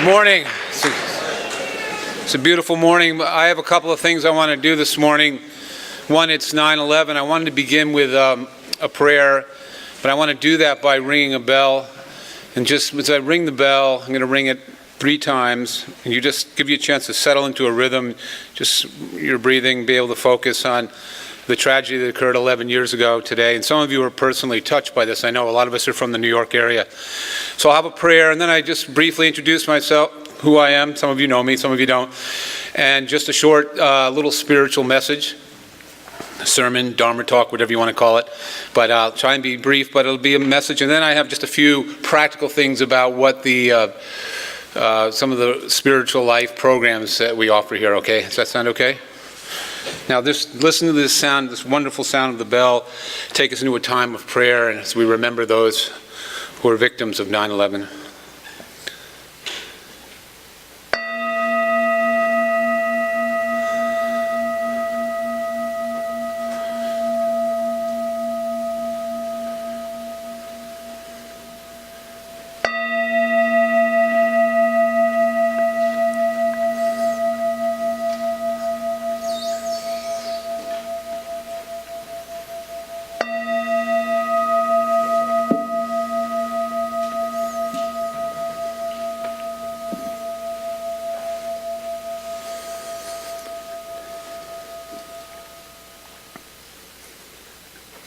Good morning. It's a beautiful morning. I have a couple of things I want to do this morning. One, it's 9/11. I wanted to begin with a prayer, but I want to do that by ringing a bell. And just as I ring the bell, I'm going to ring it 3 times. And you just give you a chance to settle into a rhythm, just your breathing, be able to focus on the tragedy that occurred 11 years ago today. And some of you are personally touched by this. I know a lot of us are from the New York area. So I'll have a prayer, and then I just briefly introduce myself, who I am. Some of you know me, some of you don't. And just a short little spiritual message, sermon, Dharma talk, whatever you want to call it. But I'll try and be brief, but it'll be a message. And then I have just a few practical things about what the some of the spiritual life programs that we offer here, okay? Does that sound okay? Now, listen to this sound, this wonderful sound of the bell. Take us into a time of prayer, and as we remember those who are victims of 9/11.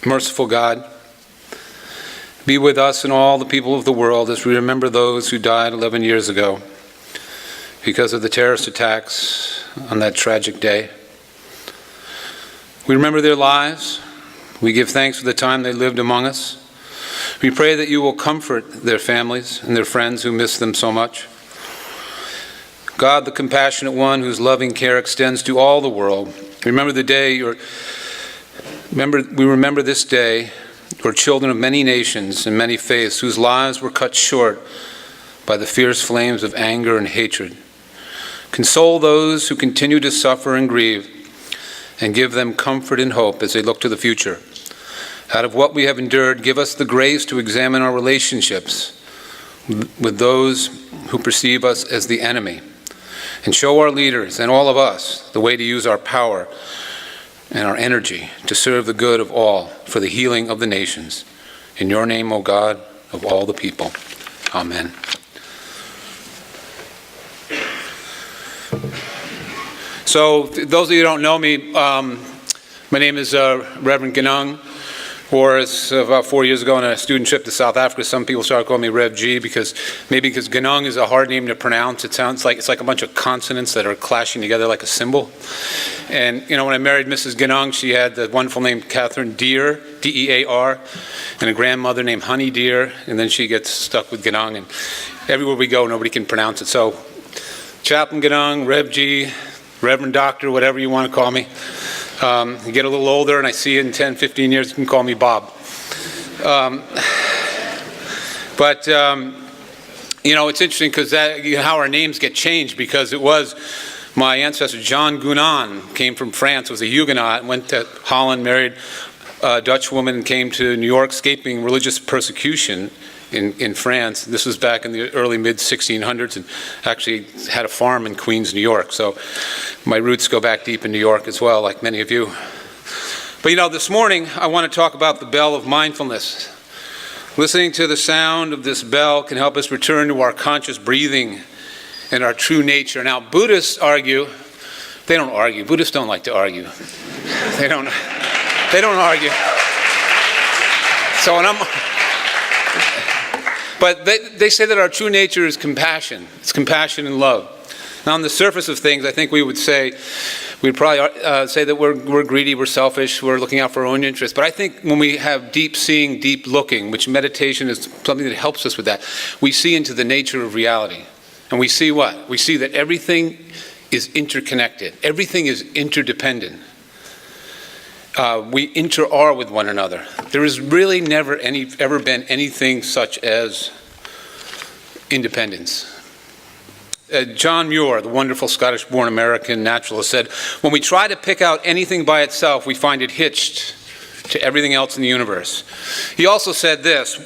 Merciful God, be with us and all the people of the world as we remember those who died 11 years ago because of the terrorist attacks on that tragic day. We remember their lives. We give thanks for the time they lived among us. We pray that you will comfort their families and their friends who miss them so much. God, the compassionate one whose loving care extends to all the world, remember the day we remember this day, your children of many nations and many faiths whose lives were cut short by the fierce flames of anger and hatred. Console those who continue to suffer and grieve, and give them comfort and hope as they look to the future. Out of what we have endured, give us the grace to examine our relationships with those who perceive us as the enemy, and show our leaders and all of us the way to use our power and our energy to serve the good of all for the healing of the nations. In your name, O God, of all the people. Amen. So, those of you who don't know me, my name is Rev Ganung. Or as about 4 years ago on a student trip to South Africa, some people started calling me Rev G because Ganung is a hard name to pronounce. It sounds like it's like a bunch of consonants that are clashing together like a symbol. And when I married Mrs. Ganung, she had the wonderful name Catherine Deer, D-E-A-R, and a grandmother named Honey Deer, and then she gets stuck with Ganung, and everywhere we go, nobody can pronounce it. So, Chaplain Ganung, Rev G, Reverend Doctor, whatever you want to call me. You get a little older, and I see you in 10, 15 years, you can call me Bob. It's interesting because how our names get changed, because it was my ancestor, John Gunan, came from France, was a Huguenot, went to Holland, married a Dutch woman, and came to New York, escaping religious persecution in France. This was back in the early mid-1600s, and actually had a farm in Queens, New York. So my roots go back deep in New York as well, like many of you. But this morning I want to talk about the Bell of Mindfulness. Listening to the sound of this bell can help us return to our conscious breathing and our true nature. Now, Buddhists argue, they don't argue. Buddhists don't like to argue. They don't argue. But they say that our true nature is compassion. It's compassion and love. Now, on the surface of things, I think we'd probably say that we're greedy, we're selfish, we're looking out for our own interests. But I think when we have deep seeing, deep looking, which meditation is something that helps us with that, we see into the nature of reality. And we see what? We see that everything is interconnected. Everything is interdependent. We inter-are with one another. There has really never ever been anything such as independence. John Muir, the wonderful Scottish-born American naturalist, said, "When we try to pick out anything by itself, we find it hitched to everything else in the universe." He also said this,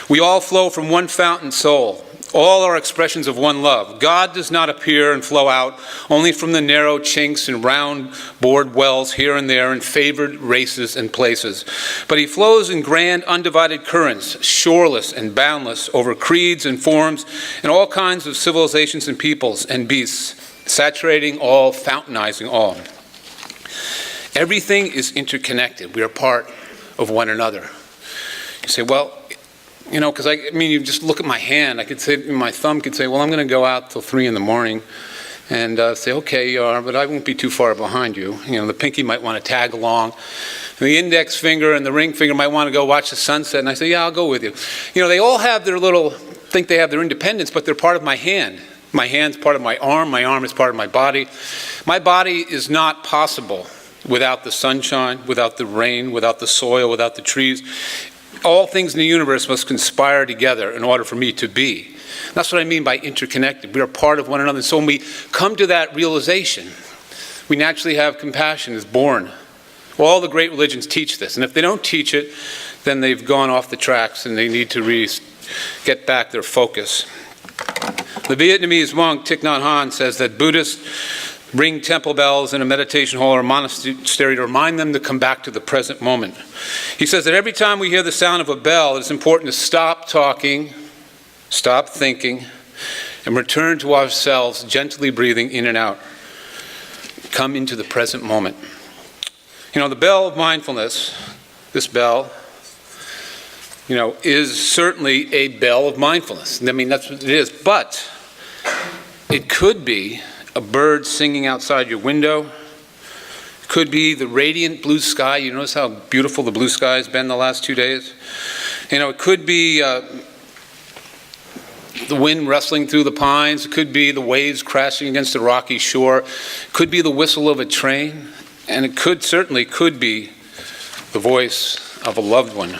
"We all flow from one fountain soul. All are expressions of one love. God does not appear and flow out only from the narrow chinks and round bored wells here and there in favored races and places, but he flows in grand undivided currents, shoreless and boundless, over creeds and forms and all kinds of civilizations and peoples and beasts, saturating all, fountainizing all. Everything is interconnected. We are part of one another. You say, well, you know, because you just look at my hand. I could say, my thumb could say, well, I'm going to go out till 3 in the morning, and say, okay, you are, but I won't be too far behind you. You know, the pinky might want to tag along. The index finger and the ring finger might want to go watch the sunset, and I say, yeah, I'll go with you. You know, they all have their think they have their independence, but they're part of my hand. My hand's part of my arm is part of my body. My body is not possible without the sunshine, without the rain, without the soil, without the trees. All things in the universe must conspire together in order for me to be. That's what I mean by interconnected. We are part of one another. So when we come to that realization, we naturally have compassion is born. All the great religions teach this. And if they don't teach it, then they've gone off the tracks and they need to get back their focus. The Vietnamese monk Thich Nhat Hanh says that Buddhists ring temple bells in a meditation hall or monastery to remind them to come back to the present moment. He says that every time we hear the sound of a bell, it's important to stop talking, stop thinking, and return to ourselves, gently breathing in and out. Come into the present moment. You know, the bell of mindfulness, this bell, you know, is certainly a bell of mindfulness. I mean, that's what it is. But it could be a bird singing outside your window. It could be the radiant blue sky. You notice how beautiful the blue sky has been the last 2 days? You know, it could be the wind rustling through the pines. It could be the waves crashing against the rocky shore. It could be the whistle of a train. And it certainly could be the voice of a loved one.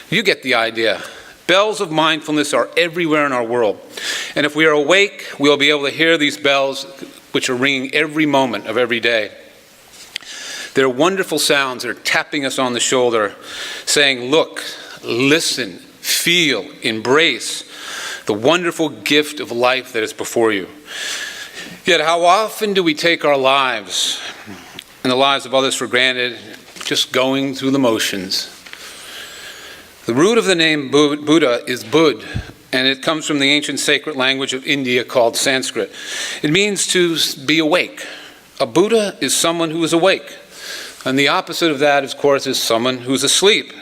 You get the idea. Bells of mindfulness are everywhere in our world. And if we are awake, we'll be able to hear these bells which are ringing every moment of every day. They're wonderful sounds that are tapping us on the shoulder, saying, look, listen, feel, embrace the wonderful gift of life that is before you. Yet how often do we take our lives and the lives of others for granted, just going through the motions? The root of the name Buddha is Bud, and it comes from the ancient sacred language of India called Sanskrit. It means to be awake. A Buddha is someone who is awake. And the opposite of that, of course, is someone who's asleep.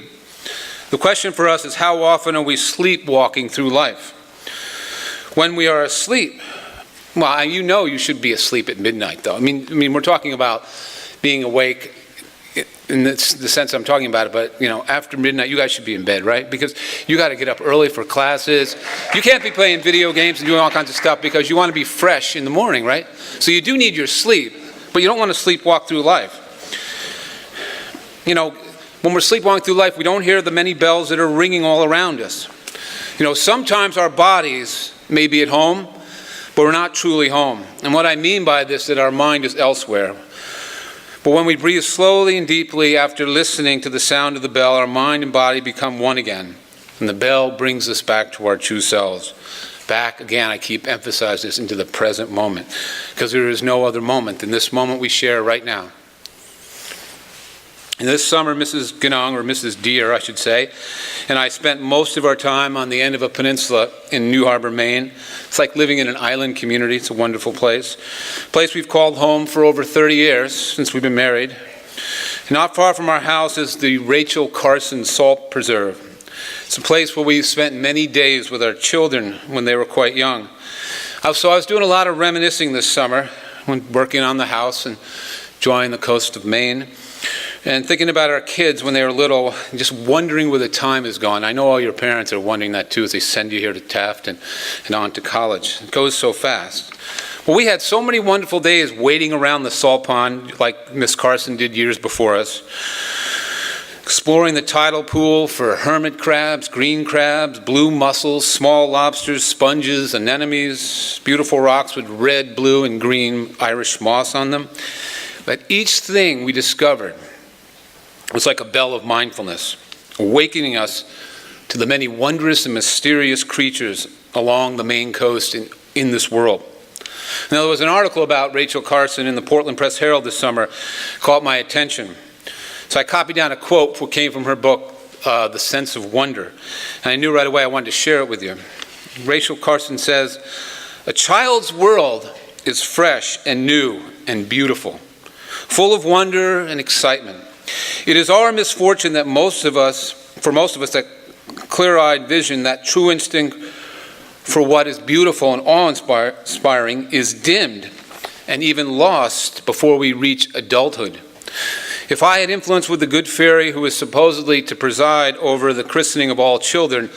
The question for us is, how often are we sleepwalking through life? When we are asleep, well, you know you should be asleep at midnight, though. I mean, we're talking about being awake in the sense I'm talking about it, but, you know, after midnight, you guys should be in bed, right? Because you got to get up early for classes. You can't be playing video games and doing all kinds of stuff because you want to be fresh in the morning, right? So you do need your sleep, but you don't want to sleepwalk through life. You know, when we're sleepwalking through life, we don't hear the many bells that are ringing all around us. You know, sometimes our bodies may be at home, but we're not truly home. And what I mean by this is that our mind is elsewhere. But when we breathe slowly and deeply after listening to the sound of the bell, our mind and body become one again. And the bell brings us back to our true selves. Back, again, I keep emphasizing this, into the present moment. Because there is no other moment than this moment we share right now. And this summer, Mrs. Ganung, or Mrs. Deere, I should say, and I spent most of our time on the end of a peninsula in New Harbor, Maine. It's like living in an island community. It's a wonderful place. A place we've called home for over 30 years since we've been married. And not far from our house is the Rachel Carson Salt Preserve. It's a place where we spent many days with our children when they were quite young. So I was doing a lot of reminiscing this summer when working on the house and enjoying the coast of Maine. And thinking about our kids when they were little, just wondering where the time has gone. I know all your parents are wondering that too as they send you here to Taft and on to college. It goes so fast. Well, we had so many wonderful days waiting around the salt pond like Miss Carson did years before us. Exploring the tidal pool for hermit crabs, green crabs, blue mussels, small lobsters, sponges, anemones, beautiful rocks with red, blue, and green Irish moss on them. But each thing we discovered was like a bell of mindfulness, awakening us to the many wondrous and mysterious creatures along the main coast in this world. Now, there was an article about Rachel Carson in the Portland Press Herald this summer caught my attention. So I copied down a quote that came from her book, The Sense of Wonder. And I knew right away I wanted to share it with you. Rachel Carson says, "A child's world is fresh and new and beautiful, full of wonder and excitement. It is our misfortune that for most of us, that clear-eyed vision, that true instinct for what is beautiful and awe-inspiring is dimmed and even lost before we reach adulthood. If I had influence with the good fairy who is supposedly to preside over the christening of all children,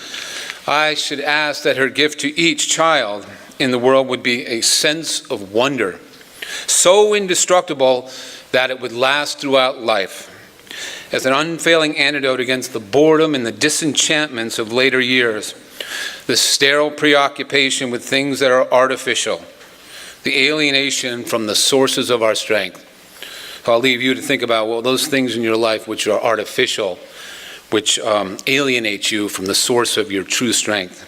I should ask that her gift to each child in the world would be a sense of wonder, so indestructible that it would last throughout life, as an unfailing antidote against the boredom and the disenchantments of later years, the sterile preoccupation with things that are artificial, the alienation from the sources of our strength." I'll leave you to think about, well, those things in your life which are artificial, which alienate you from the source of your true strength.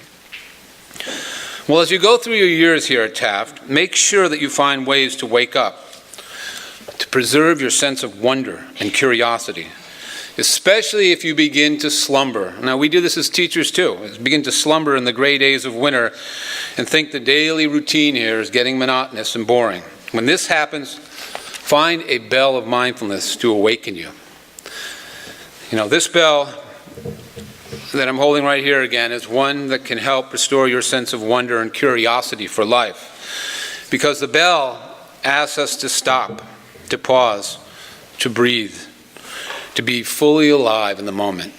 Well, as you go through your years here at Taft, make sure that you find ways to wake up, to preserve your sense of wonder and curiosity, especially if you begin to slumber. Now, we do this as teachers too. Begin to slumber in the gray days of winter and think the daily routine here is getting monotonous and boring. When this happens, find a bell of mindfulness to awaken you. You know, this bell that I'm holding right here again is one that can help restore your sense of wonder and curiosity for life. Because the bell asks us to stop, to pause, to breathe, to be fully alive in the moment.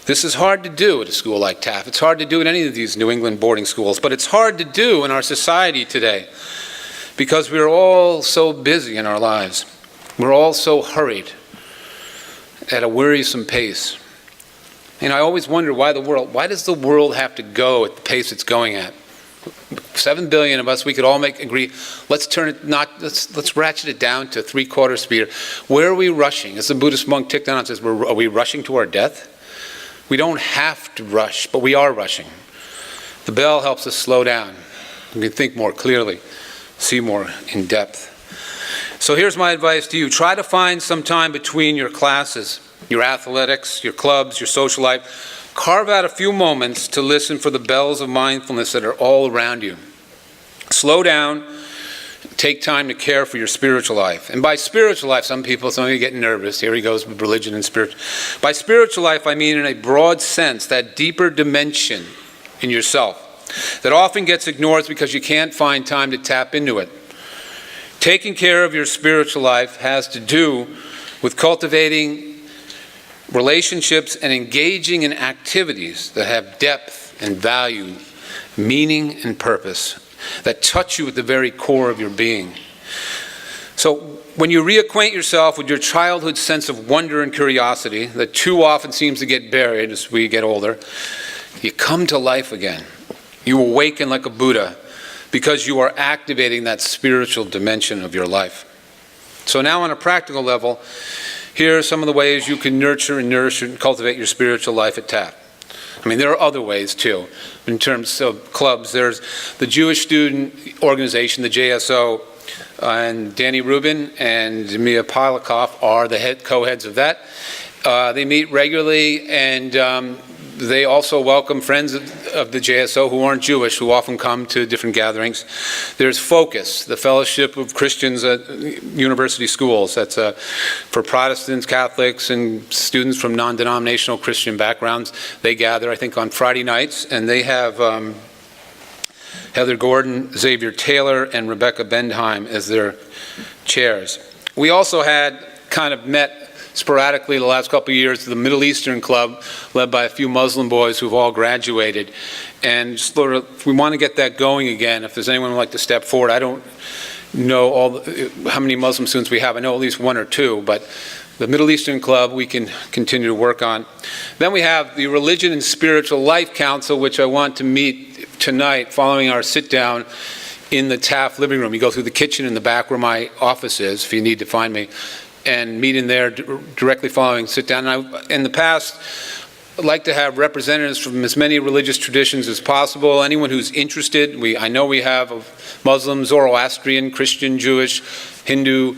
This is hard to do at a school like Taft. It's hard to do in any of these New England boarding schools, but it's hard to do in our society today because we're all so busy in our lives. We're all so hurried at a wearisome pace. And I always wonder why does the world have to go at the pace it's going at? 7 billion of us, we could all agree, let's ratchet it down to 3/4 speed. Where are we rushing? As the Buddhist monk Thich says, are we rushing to our death? We don't have to rush, but we are rushing. The bell helps us slow down. We can think more clearly, see more in depth. So here's my advice to you. Try to find some time between your classes, your athletics, your clubs, your social life. Carve out a few moments to listen for the bells of mindfulness that are all around you. Slow down. Take time to care for your spiritual life. And by spiritual life, some of you get nervous. Here he goes with religion and spiritual. By spiritual life, I mean in a broad sense, that deeper dimension in yourself that often gets ignored because you can't find time to tap into it. Taking care of your spiritual life has to do with cultivating relationships and engaging in activities that have depth and value, meaning and purpose, that touch you at the very core of your being. So when you reacquaint yourself with your childhood sense of wonder and curiosity that too often seems to get buried as we get older, you come to life again. You awaken like a Buddha because you are activating that spiritual dimension of your life. So now on a practical level, here are some of the ways you can nurture and nourish and cultivate your spiritual life at Taft. I mean, there are other ways too. In terms of clubs, there's the Jewish Student Organization, the JSO, and Danny Rubin and Mia Polikoff are the co-heads of that. They meet regularly, and they also welcome friends of the JSO who aren't Jewish, who often come to different gatherings. There's Focus, the Fellowship of Christians at University Schools. That's for Protestants, Catholics, and students from non-denominational Christian backgrounds. They gather, I think, on Friday nights, and they have Heather Gordon, Xavier Taylor, and Rebecca Bendheim as their chairs. We also had kind of met sporadically the last couple of years the Middle Eastern Club, led by a few Muslim boys who've all graduated. And sort of, we want to get that going again. If there's anyone who would like to step forward, I don't know how many Muslim students we have. I know at least one or two, but the Middle Eastern Club we can continue to work on. Then we have the Religion and Spiritual Life Council, which I want to meet tonight following our sit-down in the Taft living room. You go through the kitchen in the back where my office is, if you need to find me, and meet in there directly following sit down. And in the past, like to have representatives from as many religious traditions as possible. Anyone who's interested, I know we have Muslim, Zoroastrian, Christian, Jewish, Hindu,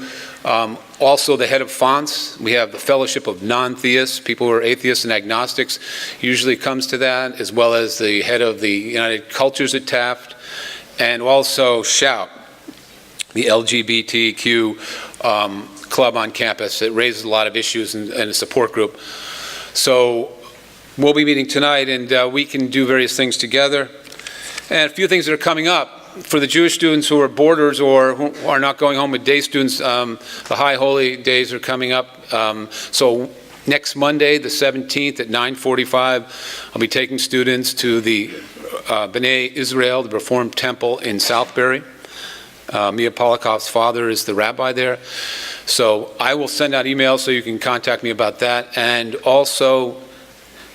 also the head of fonts. We have the Fellowship of Non-Theists, people who are atheists and agnostics usually comes to that, as well as the head of the United Cultures at Taft, and also SHOUT, the LGBTQ club on campus. It raises a lot of issues and a support group. So we'll be meeting tonight, and we can do various things together. And a few things that are coming up. For the Jewish students who are boarders or who are not going home with day students, the High Holy Days are coming up. So next Monday, the 17th at 9:45, I'll be taking students to the B'nai Israel, the Reformed Temple in Southbury. Mia Polikov's father is the rabbi there. So I will send out emails so you can contact me about that. And also,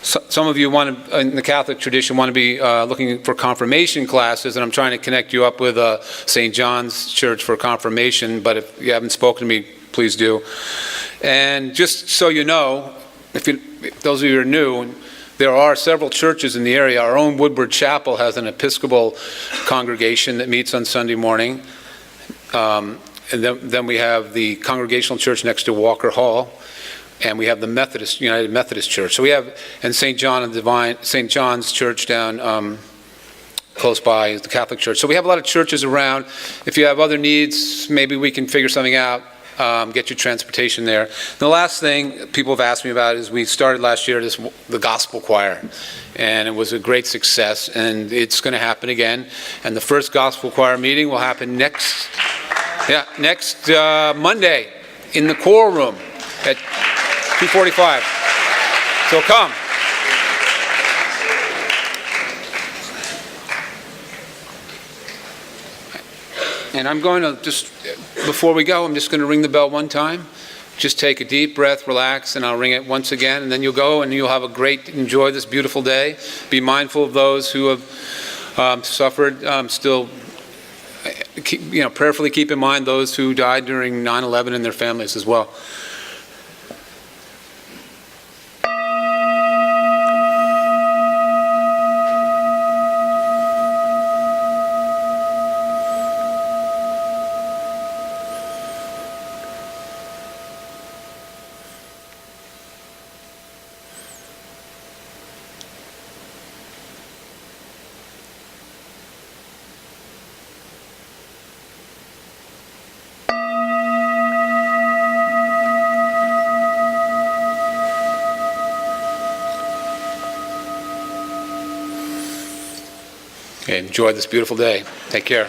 some of you in the Catholic tradition want to be looking for confirmation classes, and I'm trying to connect you up with St. John's Church for confirmation, but if you haven't spoken to me, please do. And just so you know, if those of you who are new, there are several churches in the area. Our own Woodward Chapel has an Episcopal congregation that meets on Sunday morning. And then we have the Congregational Church next to Walker Hall. And we have the United Methodist Church. So we have, and St. John's Church down close by, the Catholic Church. So we have a lot of churches around. If you have other needs, maybe we can figure something out, get you transportation there. And the last thing people have asked me about is we started last year the gospel choir. And it was a great success, and it's going to happen again. And the first gospel choir meeting will happen next Monday in the choral room at 2:45. So come. And I'm going to before we go, I'm just going to ring the bell one time. Just take a deep breath, relax, and I'll ring it once again, and then you'll go and you'll enjoy this beautiful day. Be mindful of those who have suffered. Still, prayerfully keep in mind those who died during 9/11 and their families as well. Okay, enjoy this beautiful day. Take care.